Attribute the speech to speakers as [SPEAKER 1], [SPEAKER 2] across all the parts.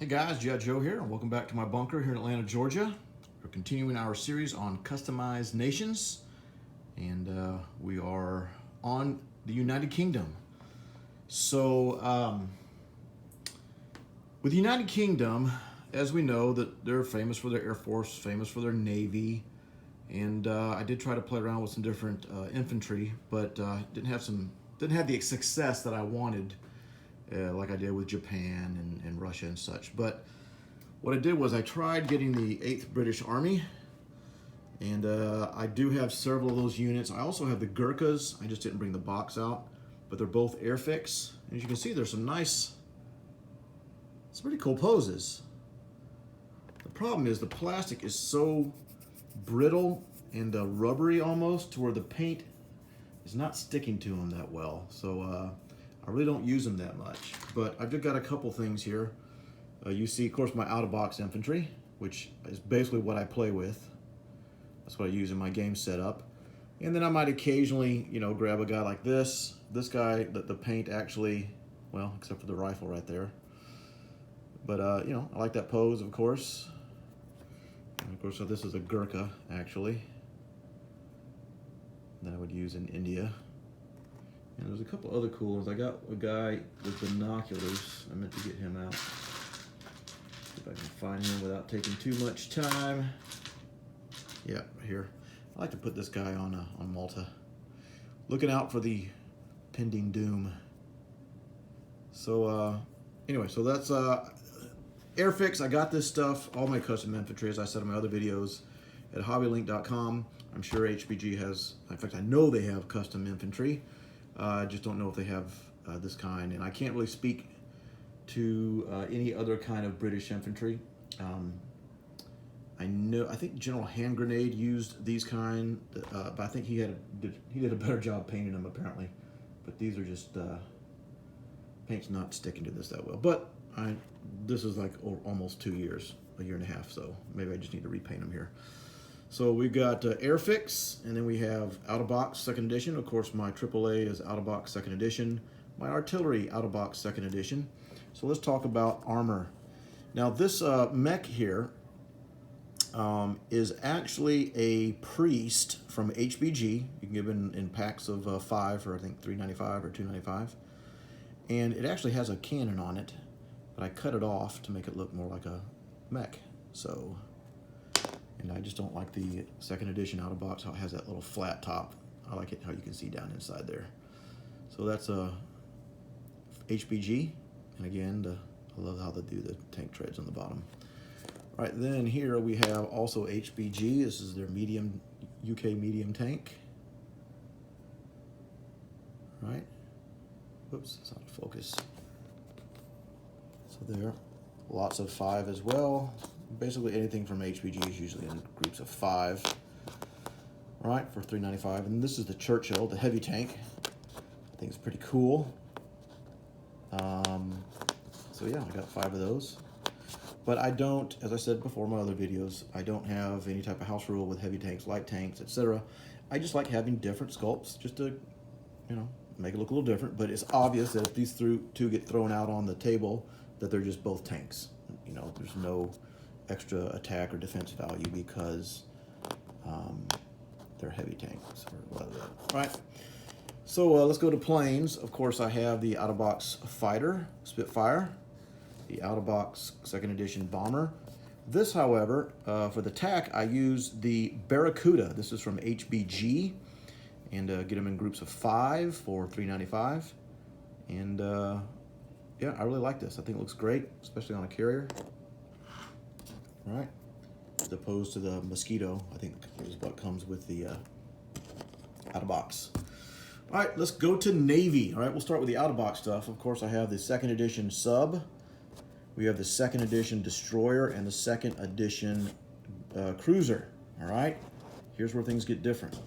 [SPEAKER 1] Hey guys, Jet Joe here, and welcome back to my bunker here in Atlanta, Georgia. We're continuing our series on customized nations, and we are on the United Kingdom. So, with the United Kingdom, as we know, that they're famous for their Air Force, famous for their Navy, and I did try to play around with some different infantry, but didn't have the success that I wanted. Like I did with Japan and Russia and such. But what I did was I tried getting the 8th British Army, and I do have several of those units. I also have the Gurkhas. I just didn't bring the box out, but they're both Airfix. And as you can see, there's some pretty cool poses. The problem is the plastic is so brittle and rubbery almost to where the paint is not sticking to them that well. So I really don't use them that much, but I've just got a couple things here. You see, of course, my out-of-box infantry, which is basically what I play with. That's what I use in my game setup. And then I might occasionally, grab a guy like this. This guy, the paint actually, well, except for the rifle right there. But, I like that pose, of course. And of course, so this is a Gurkha, actually, that I would use in India. And there's a couple other cool ones. I got a guy with binoculars. I meant to get him out. See if I can find him without taking too much time. Yeah, here. I like to put this guy on Malta. Looking out for the pending doom. So anyway, so that's Airfix. I got this stuff, all my custom infantry, as I said in my other videos, at hobbylink.com. I'm sure HBG has, in fact, I know they have custom infantry. I just don't know if they have this kind, and I can't really speak to any other kind of British infantry. I think General Hand Grenade used these kind, but I think he did a better job painting them apparently. But these are just paint's not sticking to this that well. But this is like almost 2 years, a year and a half, so maybe I just need to repaint them here. So we've got Airfix, and then we have out-of-box 2nd edition. Of course, my AAA is out-of-box 2nd edition. My artillery out-of-box 2nd edition. So let's talk about Armour. Now this mech here is actually a priest from HBG. You can get it in packs of 5 for I think $3.95 or $2.95. And it actually has a cannon on it, but I cut it off to make it look more like a mech. So. And I just don't like the 2nd edition out of box, how it has that little flat top. I like it how you can see down inside there. So that's a HBG. And again, I love how they do the tank treads on the bottom. All right, then here we have also HBG. This is their medium, UK medium tank. All right. Whoops, it's out of focus. So there, lots of 5 as well. Basically anything from HBG is usually in groups of 5. All right, for $3.95. And this is the Churchill, the heavy tank. I think it's pretty cool. So yeah, I got 5 of those. But I don't, as I said before in my other videos, I don't have any type of house rule with heavy tanks, light tanks, etc. I just like having different sculpts just to, make it look a little different. But it's obvious that if these two get thrown out on the table, that they're just both tanks. There's no extra attack or defense value because they're heavy tanks or whatever. All right, so let's go to planes. Of course, I have the out-of-box fighter, Spitfire, the out-of-box 2nd edition bomber. This, however, for the TAC, I use the Barracuda. This is from HBG, and get them in groups of 5 for $3.95. And yeah, I really like this. I think it looks great, especially on a carrier. All right, as opposed to the Mosquito, I think is what comes with the out-of-box. All right, let's go to Navy. All right, we'll start with the out-of-box stuff. Of course, I have the 2nd edition sub. We have the 2nd edition destroyer and the 2nd edition cruiser. All right, here's where things get different.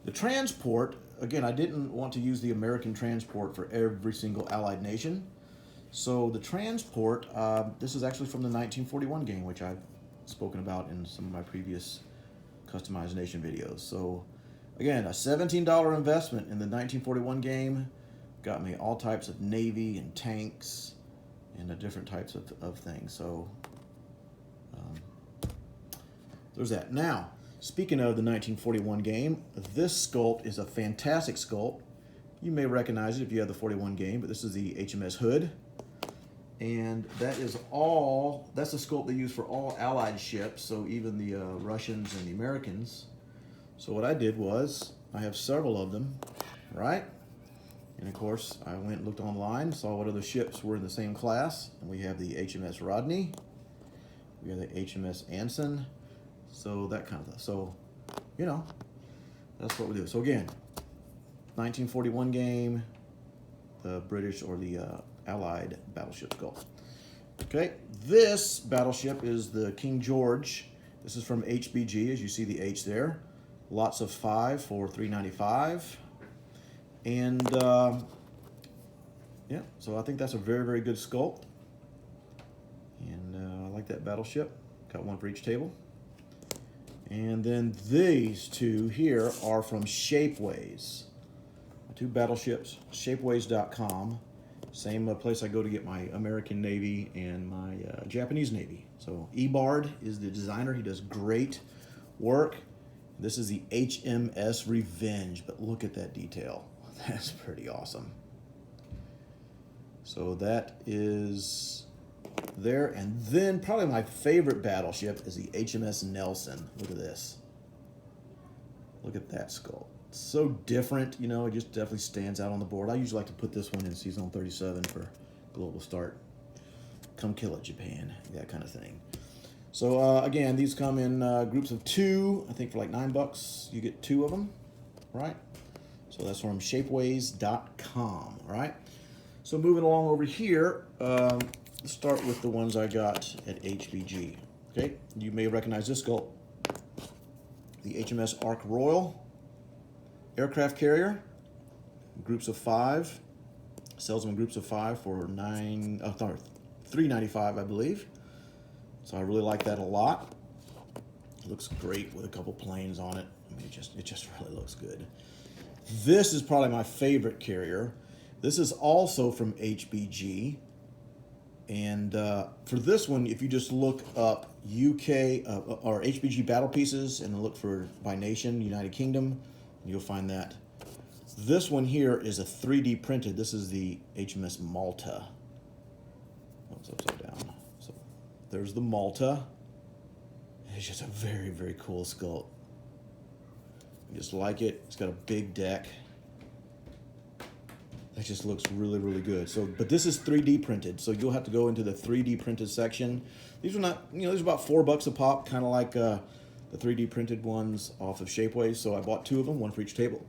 [SPEAKER 1] The transport, again, I didn't want to use the American transport for every single allied nation. So the transport, this is actually from the 1941 game, which I've spoken about in some of my previous customized nation videos. So again, a $17 investment in the 1941 game got me all types of Navy and tanks and different types of things. So there's that. Now, speaking of the 1941 game, this sculpt is a fantastic sculpt. You may recognize it if you have the 41 game, but this is the HMS Hood. And that is all, that's the sculpt they use for all Allied ships, so even the Russians and the Americans. So what I did was, I have several of them, right? And of course, I went and looked online, saw what other ships were in the same class. And we have the HMS Rodney, we have the HMS Anson, so that kind of stuff. So, you know, that's what we do. So again, 1941 game, the British or the Allied battleship sculpt. Okay, this battleship is the King George. This is from HBG, as you see the H there. Lots of 5 for $3.95. And yeah, so I think that's a very, very good sculpt. And I like that battleship. Got one for each table. And then these two here are from Shapeways. Two battleships, shapeways.com. Same place I go to get my American Navy and my Japanese Navy. So Ebard is the designer. He does great work. This is the HMS Revenge, but look at that detail. That's pretty awesome. So that is there. And then probably my favorite battleship is the HMS Nelson. Look at this. Look at that sculpt. So different, you know, it just definitely stands out on the board. I usually like to put this one in Season 37 for Global Start. Come kill it, Japan, that kind of thing. So again, these come in groups of 2. I think for like $9, you get 2 of them, right? So that's from shapeways.com, right? So moving along over here, let's start with the ones I got at HBG. Okay, you may recognize this sculpt, the HMS Ark Royal. Aircraft carrier, groups of 5, sells them in groups of 5 for $3.95, I believe. So I really like that a lot. It looks great with a couple planes on it. I mean, it just really looks good. This is probably my favorite carrier. This is also from HBG. And for this one, if you just look up UK or HBG battle pieces and look for by nation, United Kingdom, you'll find that. This one here is a 3D printed. This is the HMS Malta. Oh, it's upside down. So there's the Malta. It's just a very, very cool sculpt. I just like it. It's got a big deck. It just looks really, really good. So, but this is 3D printed, so you'll have to go into the 3D printed section. These are not, you know, these are about $4 a pop, kind of like the 3D printed ones off of Shapeways. So I bought 2 of them, one for each table.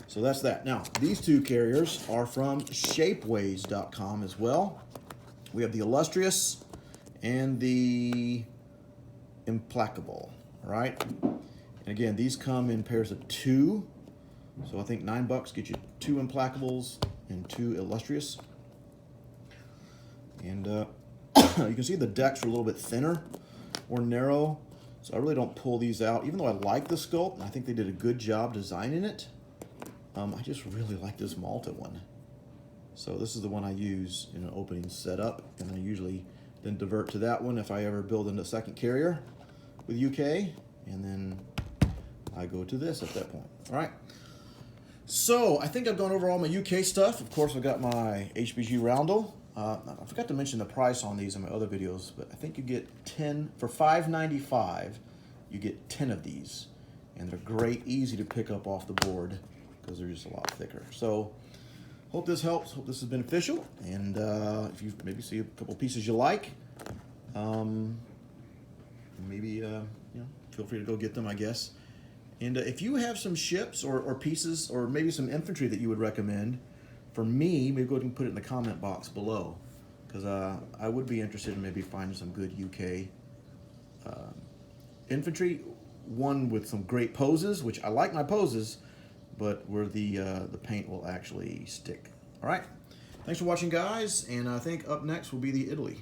[SPEAKER 1] So that's that. Now, these 2 carriers are from shapeways.com as well. We have the Illustrious and the Implacable, all right? And again, these come in pairs of 2. So I think $9 get you 2 Implacables and 2 Illustrious. And you can see the decks are a little bit thinner or narrow, so I really don't pull these out. Even though I like the sculpt, and I think they did a good job designing it, I just really like this Malta one. So this is the one I use in an opening setup, and I usually then divert to that one if I ever build in a second carrier with UK, and then I go to this at that point. All right. So I think I've gone over all my UK stuff. Of course, I've got my HBG Roundel. I forgot to mention the price on these in my other videos, but I think you get 10 for $5.95. You get 10 of these, and they're great, easy to pick up off the board because they're just a lot thicker. So hope this helps. Hope this is beneficial. And if you maybe see a couple pieces you like, maybe you know, feel free to go get them, I guess. And if you have some ships or pieces or maybe some infantry that you would recommend for me, maybe go ahead and put it in the comment box below, because I would be interested in maybe finding some good UK infantry, one with some great poses, which I like my poses, but where the paint will actually stick. All right, thanks for watching, guys, and I think up next will be the Italy.